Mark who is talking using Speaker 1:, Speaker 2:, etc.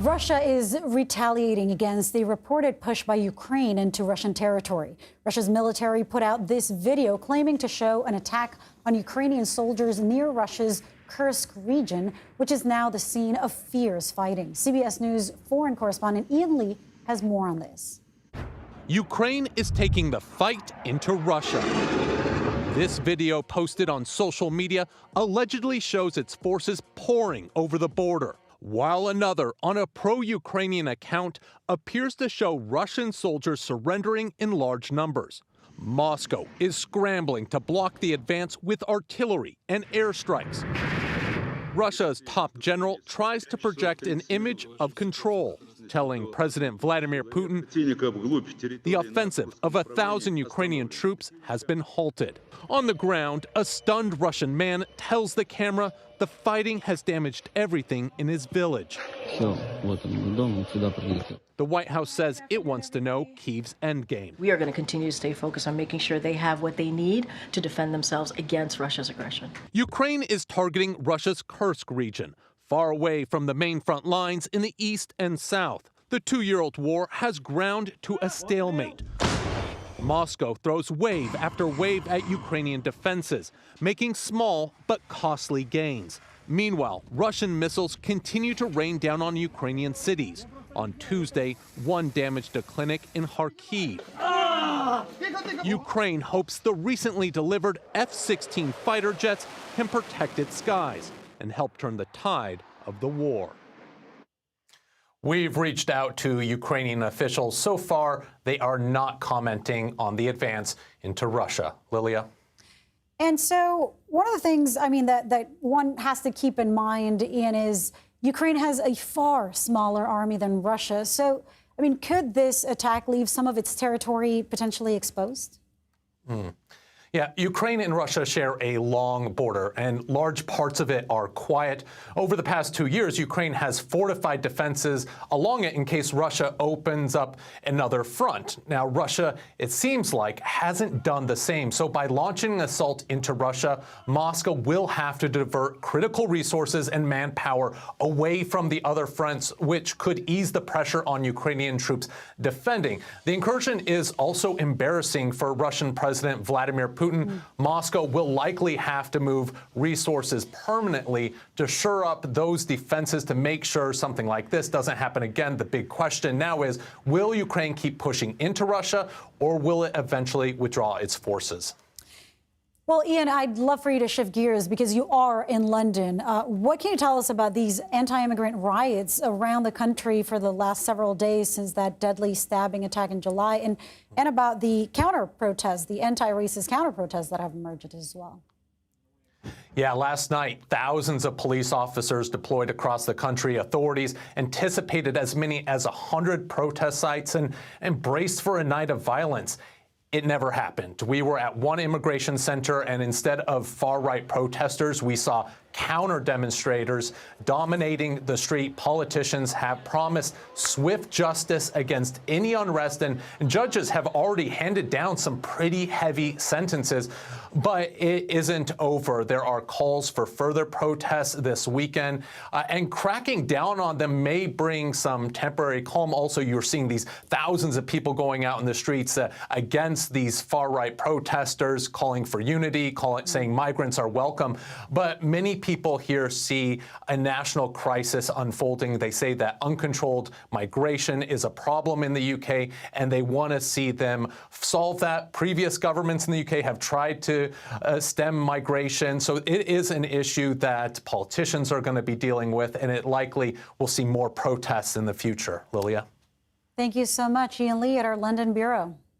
Speaker 1: Russia is retaliating against the reported push by Ukraine into Russian territory. Russia's military put out this video claiming to show an attack on Ukrainian soldiers near Russia's Kursk region, which is now the scene of fierce fighting. CBS News foreign correspondent Ian Lee has more on this.
Speaker 2: Ukraine is taking the fight into Russia. This video posted on social media allegedly shows its forces pouring over the border, while another on a pro-Ukrainian account appears to show Russian soldiers surrendering in large numbers. Moscow is scrambling to block the advance with artillery and airstrikes. Russia's top general tries to project an image of control, telling President Vladimir Putin the offensive of 1,000 Ukrainian troops has been halted. On the ground, a stunned Russian man tells the camera the fighting has damaged everything in his village. The White House says it wants to know Kyiv's endgame.
Speaker 3: We are going to continue to stay focused on making sure they have what they need to defend themselves against Russia's aggression.
Speaker 2: Ukraine is targeting Russia's Kursk region, far away from the main front lines in the east and south. The two-year-old war has ground to a stalemate. Moscow throws wave after wave at Ukrainian defenses, making small but costly gains. Meanwhile, Russian missiles continue to rain down on Ukrainian cities. On Tuesday, one damaged a clinic in Kharkiv. Ukraine hopes the recently delivered F-16 fighter jets can protect its skies and help turn the tide of the war. We've reached out to Ukrainian officials. So far, they are not commenting on the advance into Russia. Lilia?
Speaker 1: And so one of the things, that one has to keep in mind, Ian, is Ukraine has a far smaller army than Russia. So, could this attack leave some of its territory potentially exposed?
Speaker 2: Yeah, Ukraine and Russia share a long border, and large parts of it are quiet. Over the past 2 years, Ukraine has fortified defenses along it in case Russia opens up another front. Now, Russia, it seems like, hasn't done the same. So by launching an assault into Russia, Moscow will have to divert critical resources and manpower away from the other fronts, which could ease the pressure on Ukrainian troops defending. The incursion is also embarrassing for Russian President Vladimir Putin. Moscow will likely have to move resources permanently to shore up those defenses to make sure something like this doesn't happen again. The big question now is, will Ukraine keep pushing into Russia, or will it eventually withdraw its forces?
Speaker 1: Well, Ian, I'd love for you to shift gears because you are in London. What can you tell us about these anti-immigrant riots around the country for the last several days since that deadly stabbing attack in July, and about the counter-protests, the anti-racist counter-protests that have emerged as well?
Speaker 2: Yeah, last night, thousands of police officers deployed across the country. Authorities anticipated as many as 100 protest sites and braced for a night of violence. It never happened. We were at one immigration center, and instead of far-right protesters, we saw counter-demonstrators dominating the street. Politicians have promised swift justice against any unrest, and judges have already handed down some pretty heavy sentences. But it isn't over. There are calls for further protests this weekend, and cracking down on them may bring some temporary calm. Also, you're seeing these thousands of people going out in the streets against these far-right protesters, calling for unity, saying migrants are welcome. But many people here see a national crisis unfolding. They say that uncontrolled migration is a problem in the UK, and they want to see them solve that. Previous governments in the UK have tried to stem migration. So it is an issue that politicians are going to be dealing with, and it likely will see more protests in the future. Lilia?
Speaker 1: Thank you so much, Ian Lee at our London Bureau.